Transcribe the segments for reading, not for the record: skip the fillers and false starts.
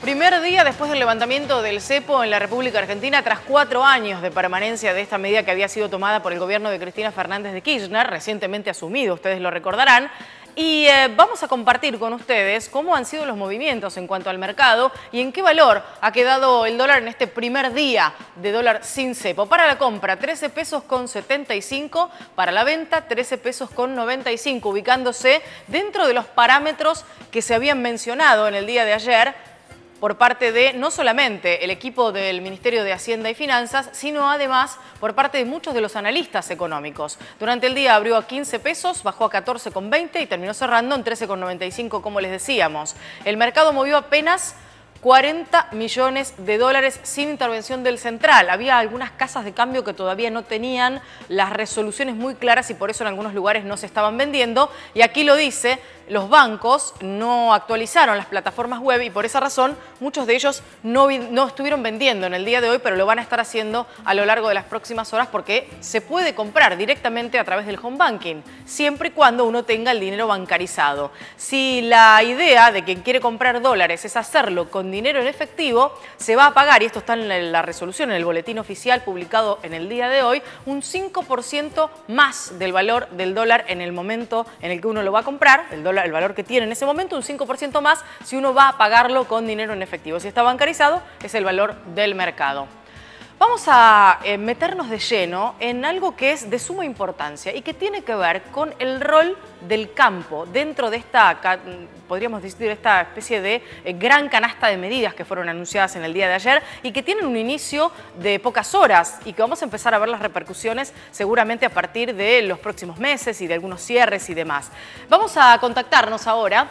Primer día después del levantamiento del cepo en la República Argentina, tras 4 años de permanencia de esta medida que había sido tomada por el gobierno de Cristina Fernández de Kirchner, recientemente asumido, ustedes lo recordarán. Y vamos a compartir con ustedes cómo han sido los movimientos en cuanto al mercado y en qué valor ha quedado el dólar en este primer día de dólar sin cepo. Para la compra, 13 pesos con 75, para la venta, 13 pesos con 95, ubicándose dentro de los parámetros que se habían mencionado en el día de ayer por parte de no solamente el equipo del Ministerio de Hacienda y Finanzas, sino además por parte de muchos de los analistas económicos. Durante el día abrió a 15 pesos, bajó a 14,20 y terminó cerrando en 13,95, como les decíamos. El mercado movió apenas 40 millones de dólares sin intervención del central. Había algunas casas de cambio que todavía no tenían las resoluciones muy claras y por eso en algunos lugares no se estaban vendiendo. Y aquí lo dice, los bancos no actualizaron las plataformas web y por esa razón muchos de ellos no estuvieron vendiendo en el día de hoy, pero lo van a estar haciendo a lo largo de las próximas horas porque se puede comprar directamente a través del home banking, siempre y cuando uno tenga el dinero bancarizado. Si la idea de quien quiere comprar dólares es hacerlo con dinero en efectivo, se va a pagar, y esto está en la resolución, en el boletín oficial publicado en el día de hoy, un 5% más del valor del dólar en el momento en el que uno lo va a comprar, el valor que tiene en ese momento, un 5% más si uno va a pagarlo con dinero en efectivo. Si está bancarizado, es el valor del mercado. Vamos a meternos de lleno en algo que es de suma importancia y que tiene que ver con el rol del campo dentro de esta, podríamos decir, esta especie de gran canasta de medidas que fueron anunciadas en el día de ayer y que tienen un inicio de pocas horas y que vamos a empezar a ver las repercusiones seguramente a partir de los próximos meses y de algunos cierres y demás. Vamos a contactarnos ahora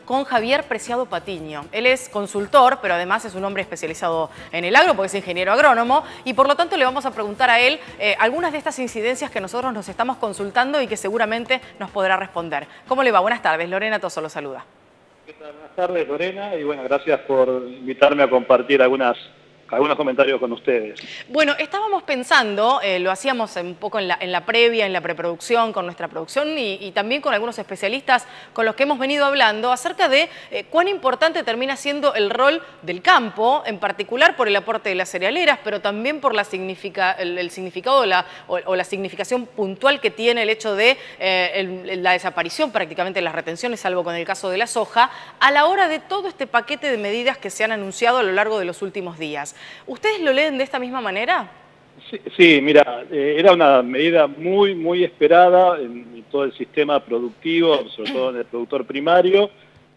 con Javier Preciado Patiño. Él es consultor, pero además es un hombre especializado en el agro porque es ingeniero agrónomo y por lo tanto le vamos a preguntar a él algunas de estas incidencias que nosotros nos estamos consultando y que seguramente nos podrá responder. ¿Cómo le va? Buenas tardes. Lorena Toso lo saluda. ¿Qué tal? Buenas tardes, Lorena, y bueno, gracias por invitarme a compartir algunos comentarios con ustedes. Bueno, estábamos pensando, lo hacíamos un poco en la previa, en la preproducción, con nuestra producción y también con algunos especialistas con los que hemos venido hablando acerca de cuán importante termina siendo el rol del campo, en particular por el aporte de las cerealeras, pero también por el significado o la significación puntual que tiene el hecho de la desaparición prácticamente de las retenciones, salvo con el caso de la soja, a la hora de todo este paquete de medidas que se han anunciado a lo largo de los últimos días. ¿Ustedes lo leen de esta misma manera? Sí, mira, era una medida muy esperada en todo el sistema productivo, sobre todo en el productor primario,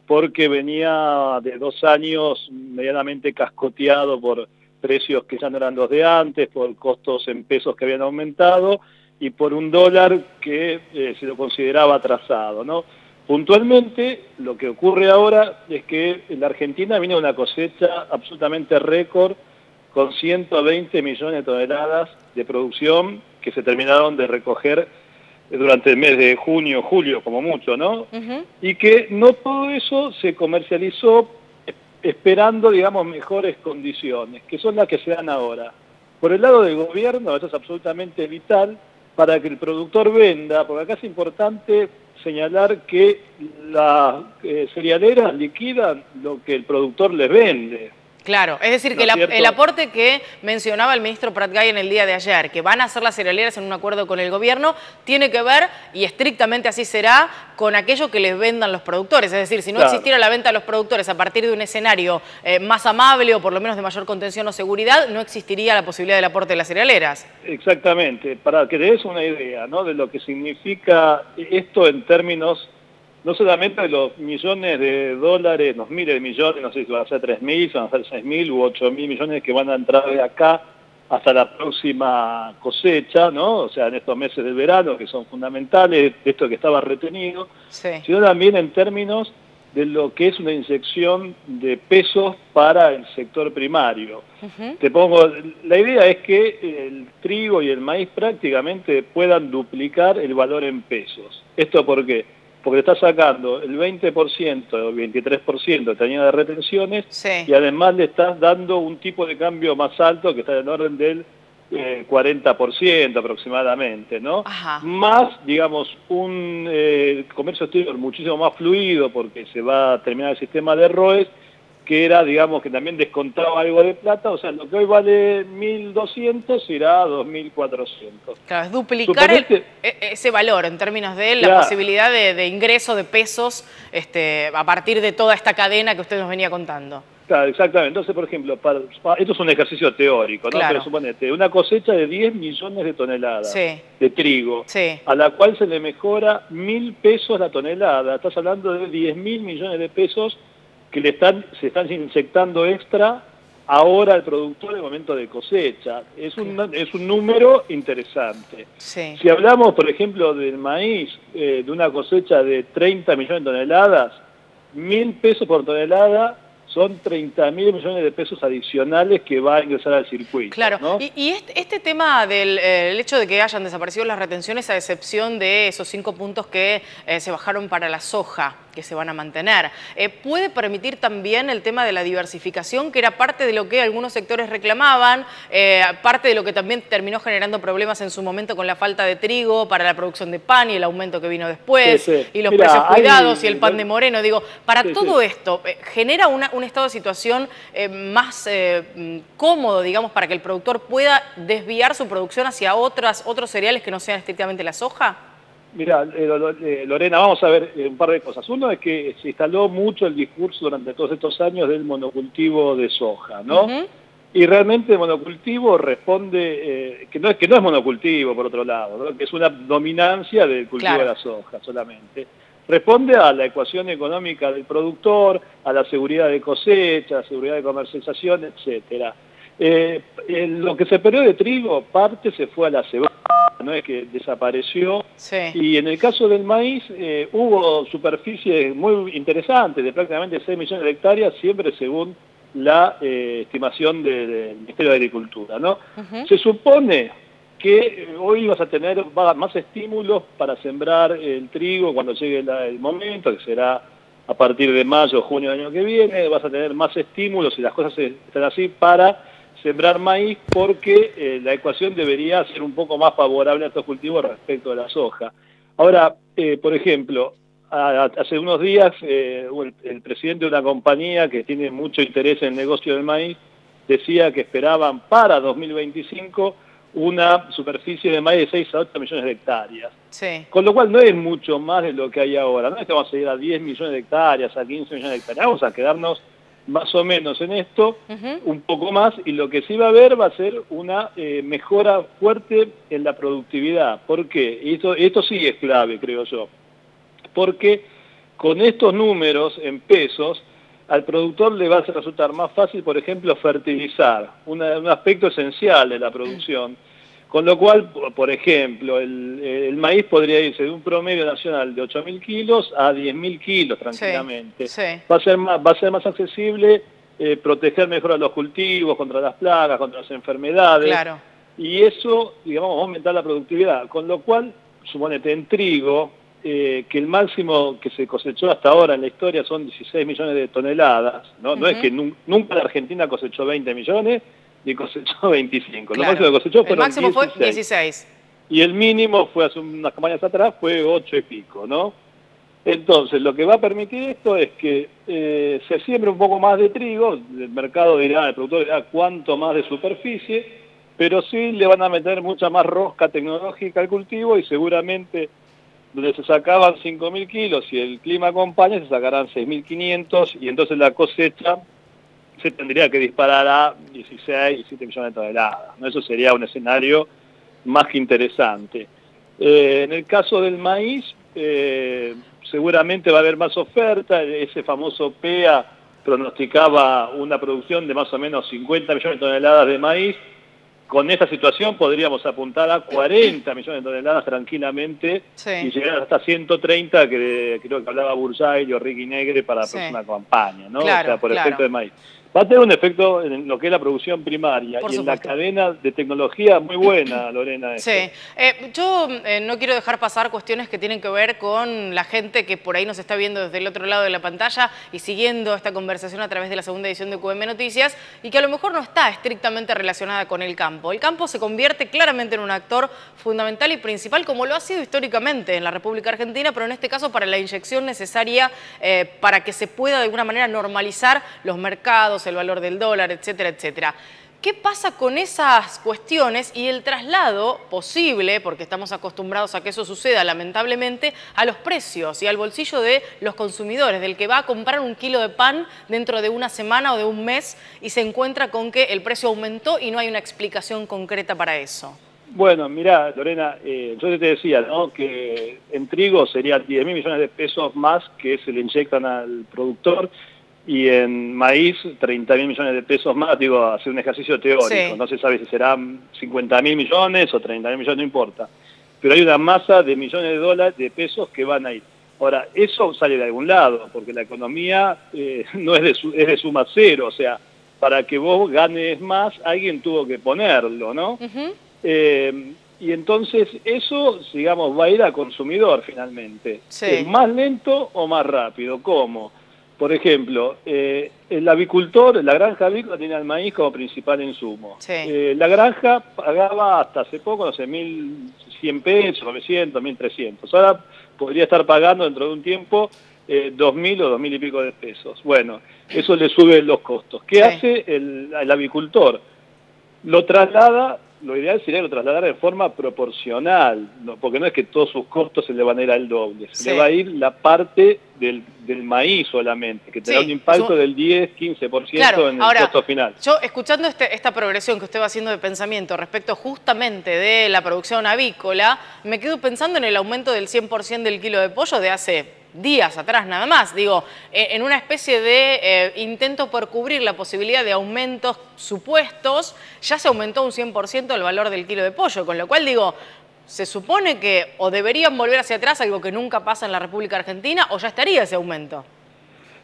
porque venía de 2 años medianamente cascoteado por precios que ya no eran los de antes, por costos en pesos que habían aumentado y por un dólar que se lo consideraba atrasado, ¿no? Puntualmente, lo que ocurre ahora es que en la Argentina viene una cosecha absolutamente récord con 120 millones de toneladas de producción que se terminaron de recoger durante el mes de junio, julio, como mucho, ¿no? Y que no todo eso se comercializó esperando, digamos, mejores condiciones, que son las que se dan ahora. Por el lado del gobierno, eso es absolutamente vital para que el productor venda, porque acá es importante señalar que las cerealeras liquidan lo que el productor les vende. Claro, es decir, que el aporte que mencionaba el ministro Pratgay en el día de ayer, que van a hacer las cerealeras en un acuerdo con el gobierno, tiene que ver, y estrictamente así será, con aquello que les vendan los productores. Es decir, si no existiera la venta a los productores a partir de un escenario más amable o por lo menos de mayor contención o seguridad, no existiría la posibilidad del aporte de las cerealeras. Exactamente, para que te des una idea, ¿no?, de lo que significa esto en términos no solamente de los millones de dólares, los miles de millones, no sé si van a ser 3.000, van a ser 6.000 u 8.000 millones que van a entrar de acá hasta la próxima cosecha, ¿no? O sea, en estos meses del verano, que son fundamentales, esto que estaba retenido, sino también en términos de lo que es una inyección de pesos para el sector primario. Te pongo, la idea es que el trigo y el maíz prácticamente puedan duplicar el valor en pesos. ¿Esto por qué? Porque está sacando el 20% o el 23% de tañida de retenciones y además le estás dando un tipo de cambio más alto que está en orden del 40% aproximadamente, ¿no? Más, digamos, un comercio exterior muchísimo más fluido porque se va a terminar el sistema de ROEs que era, digamos, que también descontaba algo de plata, o sea, lo que hoy vale 1.200 irá a 2.400. Claro, es duplicar ese valor en términos de la posibilidad de ingreso de pesos a partir de toda esta cadena que usted nos venía contando. Claro, exactamente. Entonces, por ejemplo, esto es un ejercicio teórico, ¿no? Claro. Pero suponete, una cosecha de 10 millones de toneladas de trigo, sí, a la cual se le mejora 1.000 pesos la tonelada. Estás hablando de 10.000 millones de pesos que se están inyectando extra ahora al productor en el momento de cosecha. Es un número interesante. Sí. Si hablamos, por ejemplo, del maíz, de una cosecha de 30 millones de toneladas, 1.000 pesos por tonelada son 30.000 millones de pesos adicionales que va a ingresar al circuito. Claro, ¿no? y este tema del el hecho de que hayan desaparecido las retenciones, a excepción de esos 5 puntos que se bajaron para la soja, que se van a mantener, ¿puede permitir también el tema de la diversificación, que era parte de lo que algunos sectores reclamaban, parte de lo que también terminó generando problemas en su momento con la falta de trigo para la producción de pan y el aumento que vino después, y los precios cuidados y el pan de Moreno? Digo, para todo esto, ¿genera un estado de situación más cómodo, digamos, para que el productor pueda desviar su producción hacia otros cereales que no sean estrictamente la soja? Mira, Lorena, vamos a ver un par de cosas. Uno es que se instaló mucho el discurso durante todos estos años del monocultivo de soja, ¿no? Y realmente el monocultivo responde, que no es monocultivo por otro lado, ¿no? Que es una dominancia del cultivo de la soja solamente. Responde a la ecuación económica del productor, a la seguridad de cosecha, a la seguridad de comercialización, etcétera. Lo que se perdió de trigo, parte se fue a la cebada, no es que desapareció. Y en el caso del maíz hubo superficies muy interesantes, de prácticamente 6 millones de hectáreas, siempre según la estimación del Ministerio de Agricultura, ¿no? Se supone que hoy vas a tener más estímulos para sembrar el trigo cuando llegue el momento, que será a partir de mayo o junio del año que viene. Vas a tener más estímulos, y las cosas están así, para sembrar maíz, porque la ecuación debería ser un poco más favorable a estos cultivos respecto de la soja. Ahora, por ejemplo, hace unos días el presidente de una compañía que tiene mucho interés en el negocio del maíz decía que esperaban para 2025 una superficie de maíz de 6 a 8 millones de hectáreas. Con lo cual no es mucho más de lo que hay ahora. No es que vamos a ir a 10 millones de hectáreas, a 15 millones de hectáreas. Vamos a quedarnos más o menos en esto, un poco más, y lo que sí va a haber va a ser una mejora fuerte en la productividad. ¿Por qué? Y esto sí es clave, creo yo. Porque con estos números en pesos, al productor le va a resultar más fácil, por ejemplo, fertilizar, un aspecto esencial de la producción. Con lo cual, por ejemplo, el maíz podría irse de un promedio nacional de 8.000 kilos a 10.000 kilos tranquilamente. Va a ser más accesible, proteger mejor a los cultivos contra las plagas, contra las enfermedades. Y eso, digamos, va a aumentar la productividad. Con lo cual, suponete, en trigo, que el máximo que se cosechó hasta ahora en la historia son 16 millones de toneladas, ¿no? No es que nunca la Argentina cosechó 20 millones, ni cosechó 25. Lo máximo que cosechó fueron 16. El máximo fue 16. Y el mínimo fue hace unas campañas atrás, fue 8 y pico, ¿no? Entonces, lo que va a permitir esto es que se siembre un poco más de trigo, el mercado dirá, el productor dirá cuánto más de superficie, pero sí le van a meter mucha más rosca tecnológica al cultivo, y seguramente donde se sacaban 5.000 kilos y el clima acompaña, se sacarán 6.500, y entonces la cosecha se tendría que disparar a 16, 17 millones de toneladas, ¿no? Eso sería un escenario más que interesante. En el caso del maíz, seguramente va a haber más oferta. Ese famoso PEA pronosticaba una producción de más o menos 50 millones de toneladas de maíz. Con esta situación podríamos apuntar a 40 millones de toneladas tranquilamente, y llegar hasta 130, que creo que hablaba Burjay o Ricky Negre para la próxima campaña, ¿no? O sea, por efecto de maíz. Va a tener un efecto en lo que es la producción primaria y en la cadena de tecnología muy buena, Lorena. Sí, yo no quiero dejar pasar cuestiones que tienen que ver con la gente que por ahí nos está viendo desde el otro lado de la pantalla y siguiendo esta conversación a través de la segunda edición de QM Noticias y que a lo mejor no está estrictamente relacionada con el campo. El campo se convierte claramente en un actor fundamental y principal, como lo ha sido históricamente en la República Argentina, pero en este caso para la inyección necesaria para que se pueda de alguna manera normalizar los mercados, el valor del dólar, etcétera, etcétera. ¿Qué pasa con esas cuestiones y el traslado posible, porque estamos acostumbrados a que eso suceda lamentablemente, a los precios y al bolsillo de los consumidores, del que va a comprar un kilo de pan dentro de una semana o de un mes y se encuentra con que el precio aumentó y no hay una explicación concreta para eso? Bueno, mirá, Lorena, yo te decía, ¿no?, que en trigo serían 10.000 millones de pesos más que se le inyectan al productor, y en maíz 30.000 millones de pesos más, digo, hacer un ejercicio teórico, sí. No se sabe si serán 50.000 millones o 30.000 millones, no importa. Pero hay una masa de millones de dólares, de pesos que van a ir. Ahora, eso sale de algún lado, porque la economía no es de suma cero, o sea, para que vos ganes más, alguien tuvo que ponerlo, ¿no? Y entonces eso, digamos, va a ir al consumidor finalmente. Sí. ¿Más lento o más rápido? ¿Cómo? Por ejemplo, el avicultor, la granja avícola tiene al maíz como principal insumo. Sí. La granja pagaba hasta hace poco, no sé, 1.100 pesos, 900, 1.300. Ahora podría estar pagando dentro de un tiempo 2.000 o 2.000 y pico de pesos. Bueno, eso le sube los costos. ¿Qué hace el avicultor? Lo traslada, lo ideal sería que lo trasladara de forma proporcional, ¿no? Porque no es que todos sus costos se le van a ir al doble, se le va a ir la parte del maíz solamente, que tendrá un impacto del 10-15% en el costo final. Yo, escuchando esta progresión que usted va haciendo de pensamiento respecto justamente de la producción avícola, me quedo pensando en el aumento del 100% del kilo de pollo de hace días atrás nada más, digo, en una especie de intento por cubrir la posibilidad de aumentos supuestos, ya se aumentó un 100% el valor del kilo de pollo, con lo cual digo, se supone que o deberían volver hacia atrás, algo que nunca pasa en la República Argentina, o ya estaría ese aumento.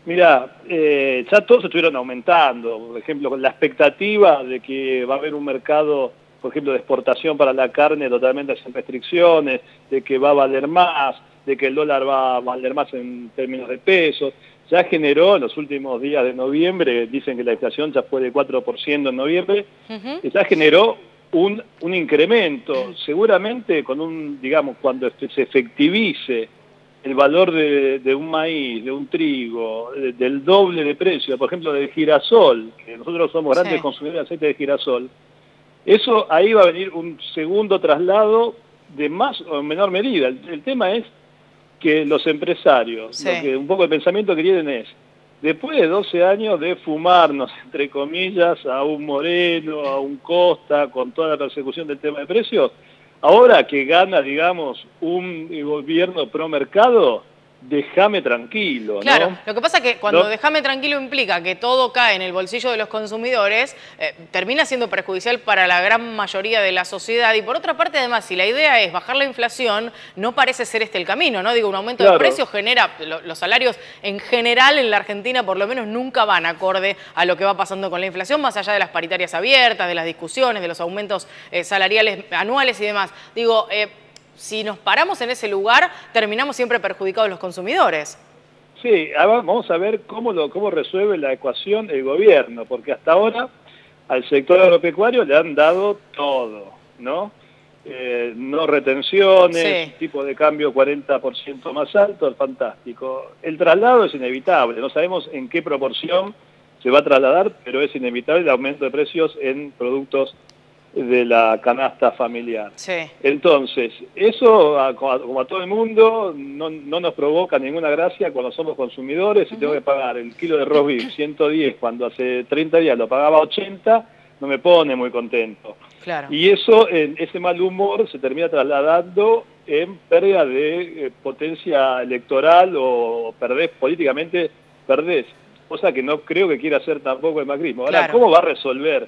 Mira, ya todos estuvieron aumentando, por ejemplo, con la expectativa de que va a haber un mercado, por ejemplo, de exportación para la carne totalmente sin restricciones, de que va a valer más, de que el dólar va a valer más en términos de pesos. Ya generó en los últimos días de noviembre, dicen que la inflación ya fue de 4% en noviembre, ya generó un incremento, seguramente con digamos, cuando se efectivice el valor de un maíz, de un trigo, del doble de precio, por ejemplo, del girasol, que nosotros somos grandes consumidores de aceite de girasol, eso ahí va a venir un segundo traslado de más o menor medida. El tema es que los empresarios, lo que un poco el pensamiento que tienen es, después de 12 años de fumarnos, entre comillas, a un Moreno, a un Costa, con toda la persecución del tema de precios, ahora que gana, digamos, un gobierno pro mercado, déjame tranquilo, ¿no? Claro, lo que pasa es que cuando déjame tranquilo implica que todo cae en el bolsillo de los consumidores, termina siendo perjudicial para la gran mayoría de la sociedad. Y por otra parte, además, si la idea es bajar la inflación, no parece ser este el camino, ¿no? Digo, un aumento de precios genera, los salarios en general en la Argentina por lo menos nunca van acorde a lo que va pasando con la inflación, más allá de las paritarias abiertas, de las discusiones, de los aumentos salariales anuales y demás. Digo, si nos paramos en ese lugar, terminamos siempre perjudicados los consumidores. Sí, vamos a ver cómo resuelve la ecuación el gobierno, porque hasta ahora al sector agropecuario le han dado todo, ¿no? No retenciones, tipo de cambio 40% más alto, fantástico. El traslado es inevitable, no sabemos en qué proporción se va a trasladar, pero es inevitable el aumento de precios en productos de la canasta familiar. Entonces, eso como a todo el mundo no nos provoca ninguna gracia cuando somos consumidores. Si tengo que pagar el kilo de roast beef 110 cuando hace 30 días lo pagaba 80, no me pone muy contento. Y eso, ese mal humor se termina trasladando en pérdida de potencia electoral, o perdés políticamente, cosa que no creo que quiera hacer tampoco el macrismo. Ahora, ¿cómo va a resolver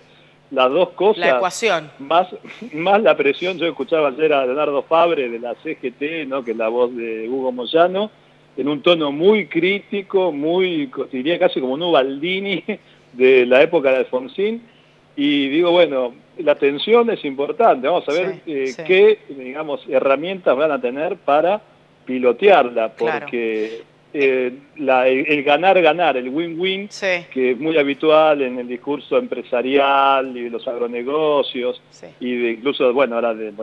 las dos cosas? La ecuación. Más la presión. Yo escuchaba ayer a Leonardo Fabre de la CGT, ¿no?, que es la voz de Hugo Moyano, en un tono muy crítico, diría casi como un Ubaldini, de la época de Alfonsín, y digo, bueno, la atención es importante, vamos a ver qué, digamos, herramientas van a tener para pilotearla, porque el ganar-ganar, el win-win, que es muy habitual en el discurso empresarial y de los agronegocios, y de incluso, bueno, ahora del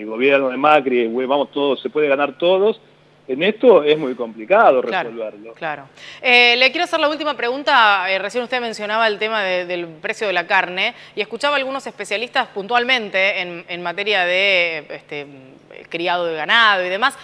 gobierno de Macri, vamos todos, se puede ganar todos. En esto es muy complicado resolverlo. Claro. Le quiero hacer la última pregunta. Recién usted mencionaba el tema del precio de la carne y escuchaba a algunos especialistas puntualmente en materia de criado de ganado y demás,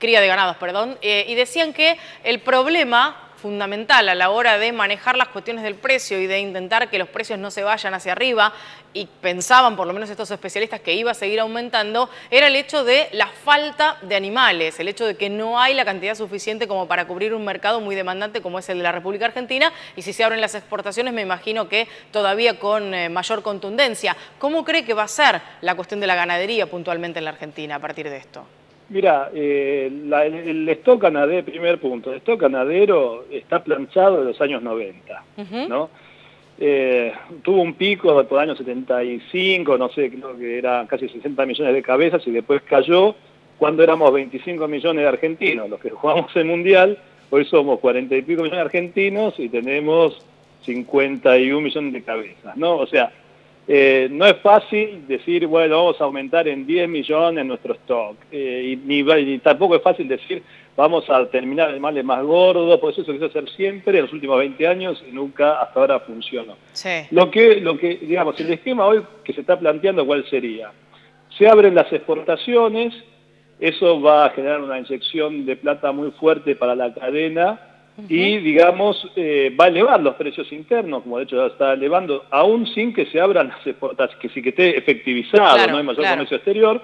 cría de ganados, perdón, y decían que el problema fundamental a la hora de manejar las cuestiones del precio y de intentar que los precios no se vayan hacia arriba, y pensaban, por lo menos estos especialistas, que iba a seguir aumentando, era el hecho de la falta de animales, el hecho de que no hay la cantidad suficiente como para cubrir un mercado muy demandante como es el de la República Argentina, y si se abren las exportaciones me imagino que todavía con mayor contundencia. ¿Cómo cree que va a ser la cuestión de la ganadería puntualmente en la Argentina a partir de esto? Mira, el stock ganadero, primer punto, el stock ganadero está planchado de los años 90, ¿no? Tuvo un pico por el año 75, no sé, creo que era casi 60 millones de cabezas y después cayó cuando éramos 25 millones de argentinos, los que jugamos el Mundial. Hoy somos 40 y pico millones de argentinos y tenemos 51 millones de cabezas, ¿no? O sea, no es fácil decir, bueno, vamos a aumentar en 10 millones nuestro stock, ni tampoco es fácil decir, vamos a terminar el mal más gordo, por eso se quiso hacer siempre en los últimos 20 años y nunca hasta ahora funcionó. Lo que, digamos, el esquema hoy que se está planteando, ¿cuál sería? Se abren las exportaciones, eso va a generar una inyección de plata muy fuerte para la cadena, y, digamos, va a elevar los precios internos, como de hecho ya está elevando, aún sin que se abran las exportaciones, que esté efectivizado, no hay mayor comercio exterior.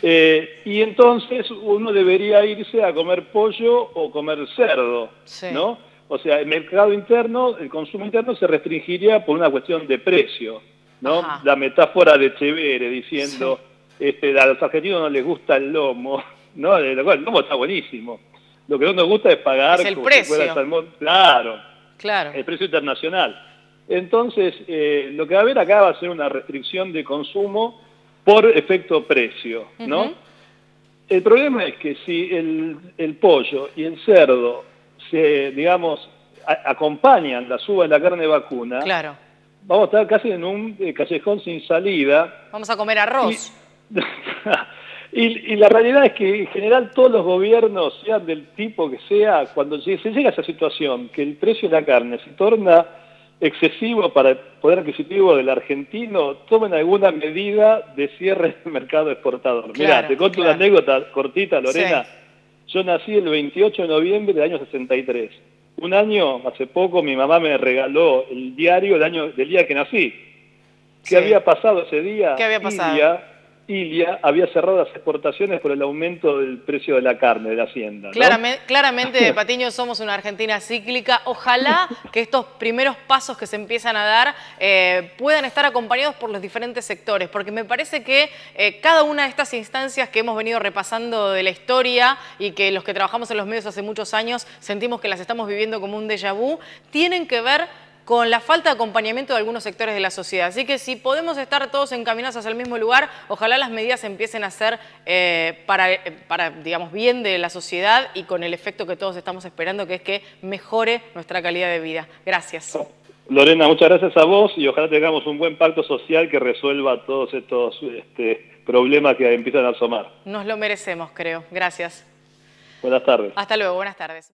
Y entonces uno debería irse a comer pollo o comer cerdo, ¿no? O sea, el mercado interno, el consumo interno se restringiría por una cuestión de precio, ¿no? La metáfora de Chevere diciendo, a los argentinos no les gusta el lomo, ¿no? El lomo está buenísimo. Lo que no nos gusta es pagar el precio. Si fuera el salmón. Claro, el precio internacional. Entonces, lo que va a haber acá va a ser una restricción de consumo por efecto precio, ¿no? El problema es que si el pollo y el cerdo digamos, acompañan la suba de la carne vacuna, vamos a estar casi en un callejón sin salida. Vamos a comer arroz. Y la realidad es que en general todos los gobiernos, sean del tipo que sea, cuando se llega a esa situación, que el precio de la carne se torna excesivo para el poder adquisitivo del argentino, tomen alguna medida de cierre del mercado exportador. Mirá, te cuento una anécdota cortita, Lorena. Yo nací el 28 de noviembre del año 63. Un año, hace poco, mi mamá me regaló el diario del día que nací. ¿Qué había pasado ese día? ¿Qué había pasado? Ilia había cerrado las exportaciones por el aumento del precio de la carne de la hacienda, ¿no? Claramente, Patiño, somos una Argentina cíclica. Ojalá que estos primeros pasos que se empiezan a dar puedan estar acompañados por los diferentes sectores, porque me parece que cada una de estas instancias que hemos venido repasando de la historia y que los que trabajamos en los medios hace muchos años sentimos que las estamos viviendo como un déjà vu, tienen que ver con la falta de acompañamiento de algunos sectores de la sociedad. Así que si podemos estar todos encaminados hacia el mismo lugar, ojalá las medidas empiecen a ser para, digamos, bien de la sociedad y con el efecto que todos estamos esperando, que es que mejore nuestra calidad de vida. Gracias. Lorena, muchas gracias a vos y ojalá tengamos un buen pacto social que resuelva todos estos problemas que empiezan a asomar. Nos lo merecemos, creo. Gracias. Buenas tardes. Hasta luego, buenas tardes.